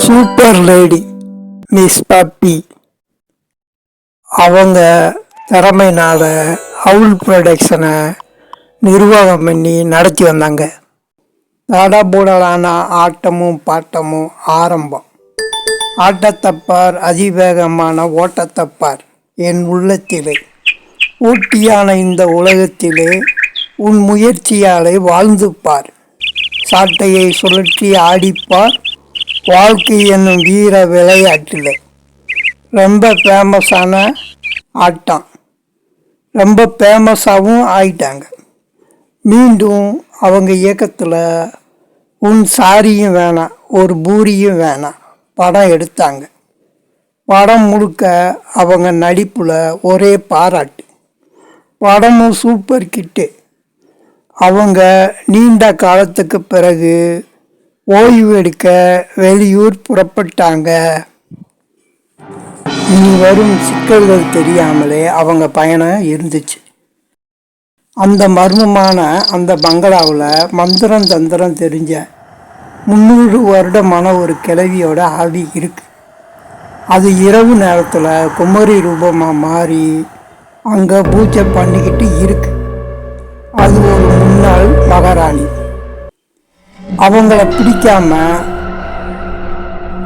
Super lady miss puppy. அவங்க திறமையினால அவுல் ப்ரொடக்ஷனை நிர்வாகம் பண்ணி நடத்தி வந்தாங்க. தடபுடலான ஆட்டமும் பாட்டமும் ஆரம்பம். ஆட்டத்தப்பார், அதிவேகமான ஓட்டத்தப்பார் என் உள்ளத்திலே. ஊட்டியான இந்த உலகத்திலே உன் முயற்சியாலே வாழ்ந்து பார். சாட்டையை சுழற்றி ஆடிப்பார். வாழ்க்கை என்னும் வீர விளையாட்டில் ரொம்ப ஃபேமஸான ஆட்டம். ரொம்ப ஃபேமஸாகவும் ஆயிட்டாங்க. மீண்டும் அவங்க இயக்கத்தில் உன் சாரியும் வேணாம் ஒரு பூரியும் வேணாம் படம் எடுத்தாங்க. படம் முழுக்க அவங்க நடிப்பில் ஒரே பாராட்டு. படமும் சூப்பர் கிட்டு. அவங்க நீண்ட காலத்துக்கு பிறகு ஓய்வு எடுக்க வெளியூர் புறப்பட்டாங்க. இனி வரும் சிக்கல்கள் தெரியாமலே அவங்க பயணம் இருந்துச்சு. அந்த மர்மமான அந்த பங்களாவில் மந்திரம் தந்திரம் தெரிஞ்ச 300 வருடமான ஒரு கிழவியோட ஆவி இருக்கு. அது இரவு நேரத்தில் குமரி ரூபமாக மாறி அங்கே பூஜை பண்ணிக்கிட்டு இருக்கு. அது ஒரு முன்னாள் மகாராணி. அவங்கள பிடிக்காம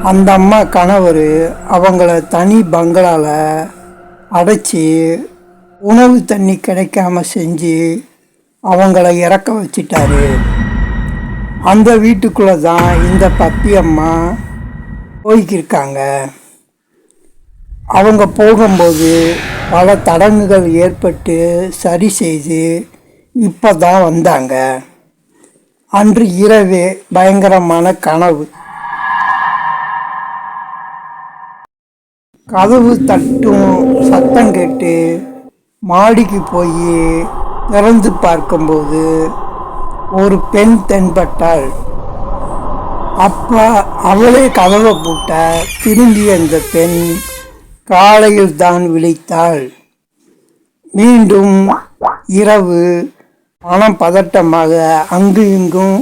அந்த அம்மா கணவர் அவங்கள தனி பங்களாவில் அடைச்சி உணவு தண்ணி கிடைக்காம செஞ்சு அவங்கள இறக்க வச்சிட்டாரு. அந்த வீட்டுக்குள்ளே தான் இந்த பப்பி அம்மா போய்க்கிருக்காங்க. அவங்க போகும்போது பல தடங்குகள் ஏற்பட்டு சரி செய்து இப்போ தான் வந்தாங்க. அன்று இரவே பயங்கரமான கனவு. கதவு தட்டும் சத்தம் கேட்டு மாடிக்கு போய் திறந்து பார்க்கும்போது ஒரு பெண் தென்பட்டாள். அப்பா அவளே கதவை பூட்ட திரும்பிய அந்த பெண் காலையில் தான் விழித்தாள். மீண்டும் இரவு மனம் பதட்டமாக அங்கும் இங்கும்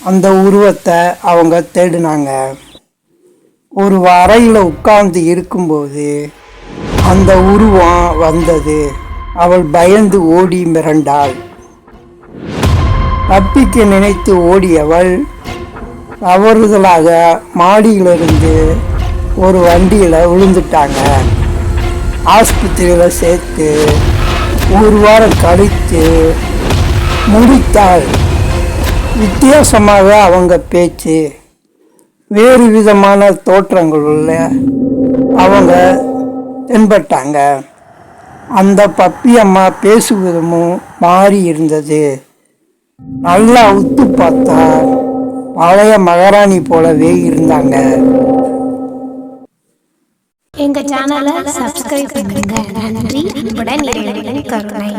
அந்த உருவத்தை அவங்க தேடினாங்க. ஒரு அறையில் உட்கார்ந்து இருக்கும்போது அந்த உருவம் வந்தது. அவள் பயந்து ஓடி மிரண்டாள். தப்பிக்க நினைத்து ஓடியவள் தவறுதலாக மாடியிலிருந்து ஒரு வண்டியில் விழுந்துட்டாங்க. ஆஸ்பத்திரியில் சேர்த்து ஒரு வாரம் கழித்து முடித்தாள். வித்தியாசமாக அவங்க பேச்சு, வேறு விதமான தோற்றங்களுள்ள அவங்க தென்பட்டாங்க. அந்த பப்பி அம்மா பேசுவதும் மாறி இருந்தது. நல்லா உத்து பார்த்தா பழைய மகாராணி போலவே இருந்தாங்க. எங்க சேனலை சப்ஸ்கிரைப் பண்ணுங்க. நன்றி. கருணை.